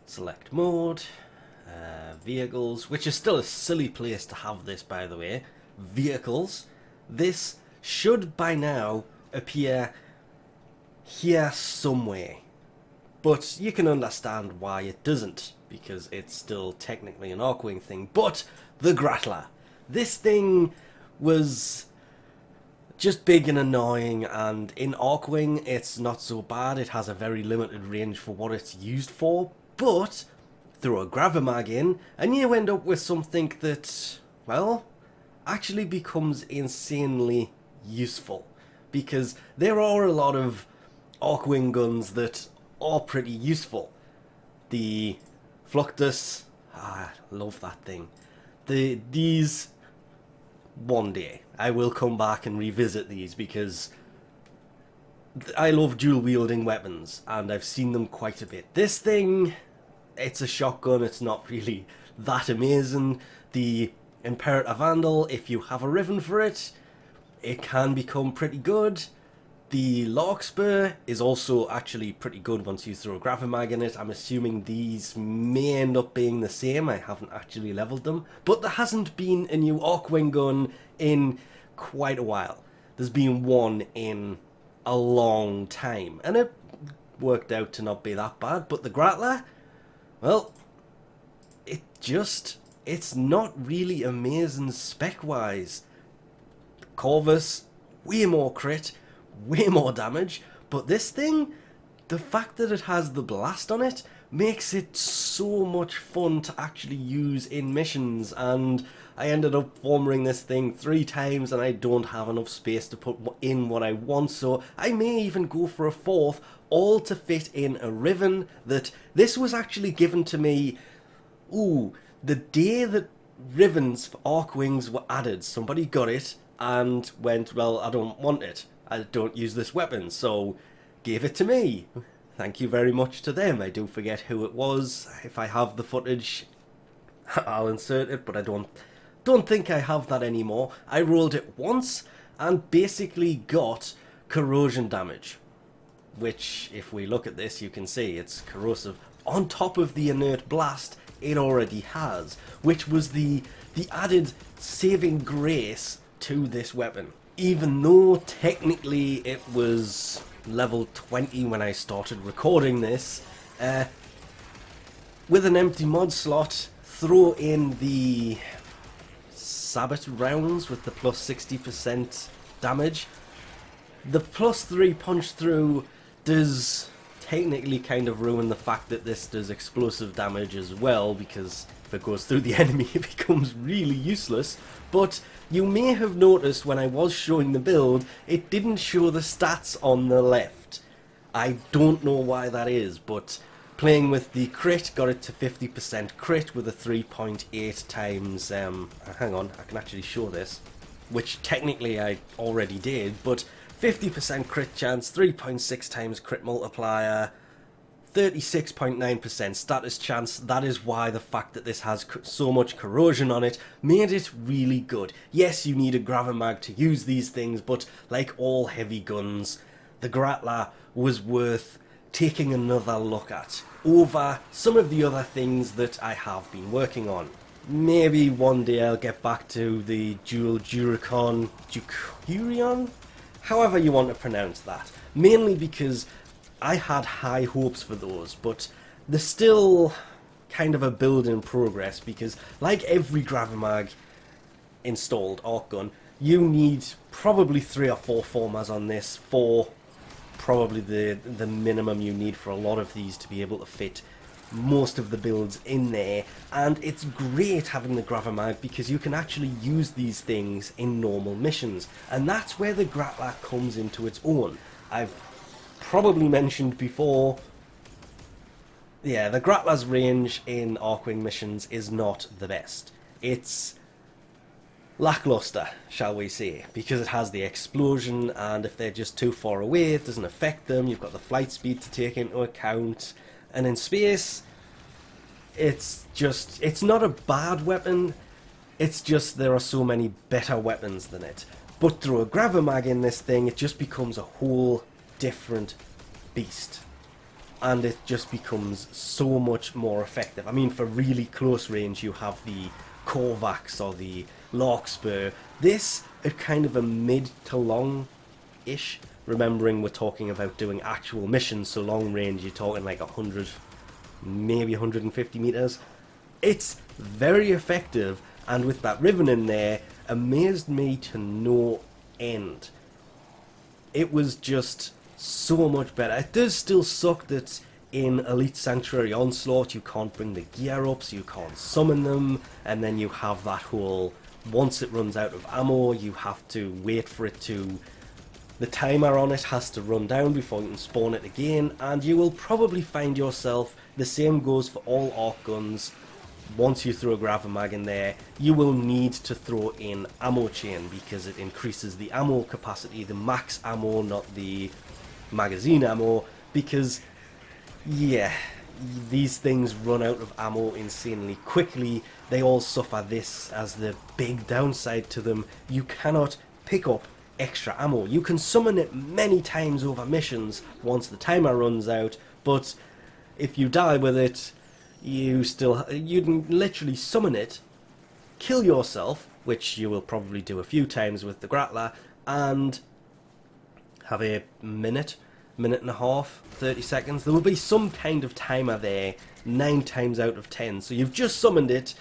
Select mode, vehicles, which is still a silly place to have this, by the way. Vehicles. This should by now appear here somewhere, but you can understand why it doesn't, because it's still technically an Archwing thing. But the Grattler, this thing was just big and annoying, and in Archwing it's not so bad. It has a very limited range for what it's used for, but throw a Gravimag in and you end up with something that, well, actually becomes insanely useful, because there are a lot of Archwing guns that are pretty useful. The Fluctus, I love that thing. These, one day I will come back and revisit these, because I love dual wielding weapons and I've seen them quite a bit. This thing, it's a shotgun, it's not really that amazing. The Imperator Vandal, if you have a riven for it, it can become pretty good. The Larkspur is also actually pretty good once you throw a Gravimag in it. I'm assuming these may end up being the same. I haven't actually leveled them. But there hasn't been a new Archwing gun in quite a while. There's been one in a long time, and it worked out to not be that bad. But the Grattler, well, it's not really amazing spec-wise. Corvus, way more crit, way more damage, but this thing, the fact that it has the blast on it makes it so much fun to actually use in missions. And I ended up forming this thing 3 times and I don't have enough space to put in what I want, so I may even go for a 4th, all to fit in a riven. That this was actually given to me, the day that rivens for Archwings were added. Somebody got it and went, well, I don't want it, I don't use this weapon, so gave it to me. Thank you very much to them. I do forget who it was. If I have the footage, I'll insert it, but I don't think I have that anymore. I rolled it once and basically got corrosion damage, which, if we look at this, you can see it's corrosive on top of the inert blast it already has, which was the added saving grace to this weapon. Even though technically it was level 20 when I started recording this, with an empty mod slot, throw in the Sabbat rounds with the plus 60% damage. The plus 3 punch through does technically kind of ruin the fact that this does explosive damage as well, because if it goes through the enemy it becomes really useless. But you may have noticed when I was showing the build, it didn't show the stats on the left. I don't know why that is, but playing with the crit got it to 50% crit with a 3.8 times, hang on, I can actually show this, which technically I already did, but 50% crit chance, 3.6 times crit multiplier, 36.9% status chance. That is why the fact that this has so much corrosion on it made it really good. Yes, you need a Gravimag to use these things, but like all heavy guns, the Grattler was worth taking another look at over some of the other things that I have been working on. Maybe one day I'll get back to the dual Juricon, however you want to pronounce that, mainly because I had high hopes for those, but they're still kind of a build in progress, because like every Gravimag installed arcgun, you need probably 3 or 4 formers on this for probably the minimum you need for a lot of these to be able to fit most of the builds in there. And it's great having the Gravimag because you can actually use these things in normal missions, and that's where the Grattler comes into its own. I've probably mentioned before, yeah, the Grattler's range in Archwing missions is not the best. It's lackluster, shall we say, because it has the explosion, and if they're just too far away it doesn't affect them. You've got the flight speed to take into account, and in space it's not a bad weapon, it's just there are so many better weapons than it. But through a Gravimag in this thing, it just becomes a whole different beast. and it just becomes so much more effective. I mean, for really close range, you have the Korvax or the Larkspur. This is kind of a mid to long-ish, remembering we're talking about doing actual missions, so long range, you're talking like 100, maybe 150 meters. It's very effective, and with that riven in there, amazed me to no end. It was just so much better. It does still suck that in Elite Sanctuary Onslaught you can't bring the gear up, so you can't summon them, and then you have that whole, once it runs out of ammo, you have to wait for it to, the timer on it has to run down before you can spawn it again, and you will probably find yourself, the same goes for all arc guns, once you throw a Gravimag in there, you will need to throw in ammo chain because it increases the ammo capacity, the max ammo, not the magazine ammo, because yeah, these things run out of ammo insanely quickly. They all suffer this as the big downside to them. You cannot pick up extra ammo. You can summon it many times over missions once the timer runs out, but if you die with it, you can literally summon it, kill yourself, which you will probably do a few times with the Grattler, and have a minute and a half, 30 seconds. There will be some kind of timer there 9 times out of 10. So you've just summoned it,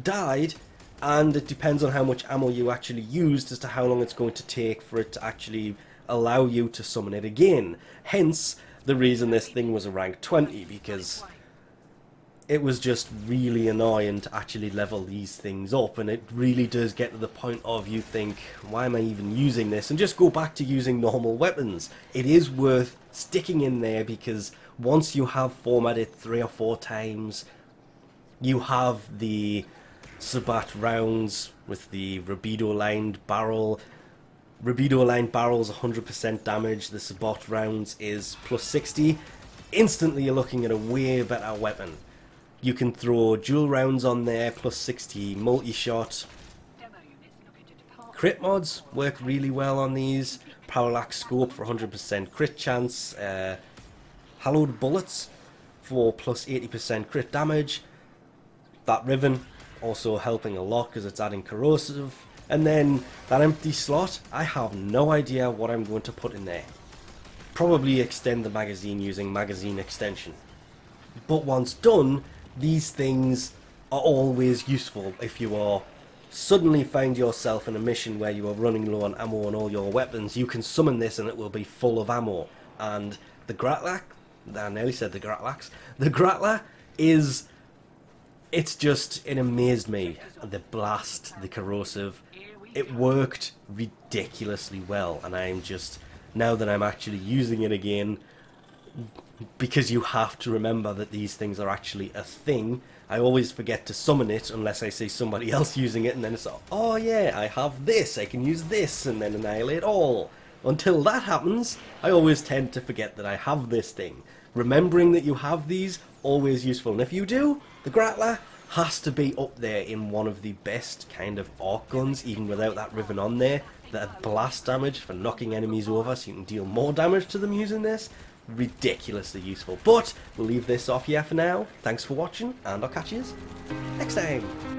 died, and it depends on how much ammo you actually used as to how long it's going to take for it to actually allow you to summon it again. Hence the reason this thing was a rank 20, because it was just really annoying to actually level these things up, and it really does get to the point of you think, why am I even using this, and just go back to using normal weapons. It is worth sticking in there, because once you have formatted 3 or 4 times, you have the Sabat rounds with the Rabido lined barrel. Rabido lined barrel's 100% damage, the Sabat rounds is plus 60. Instantly you're looking at a way better weapon. You can throw dual rounds on there, plus 60 multi-shot. Crit mods work really well on these. Parallax scope for 100% crit chance. Hallowed bullets for plus 80% crit damage. That riven also helping a lot because it's adding corrosive. And then that empty slot, I have no idea what I'm going to put in there. Probably extend the magazine using magazine extension. But once done, these things are always useful if you are suddenly find yourself in a mission where you are running low on ammo on all your weapons. You can summon this and it will be full of ammo. And the Grattler, I nearly said the Grattlax, the Grattler is, it's just, it amazed me. The blast, the corrosive, it worked ridiculously well, and I'm just, now that I'm actually using it again, because you have to remember that these things are actually a thing. I always forget to summon it unless I see somebody else using it, and then it's like, oh yeah, I have this, I can use this, and then annihilate all. Until that happens, I always tend to forget that I have this thing. Remembering that you have these, always useful. And if you do, the Grattler has to be up there in one of the best kind of arc guns, even without that riven on there. That blast damage for knocking enemies over so you can deal more damage to them using this. Ridiculously useful. But we'll leave this off here for now. Thanks for watching, and I'll catch you next time.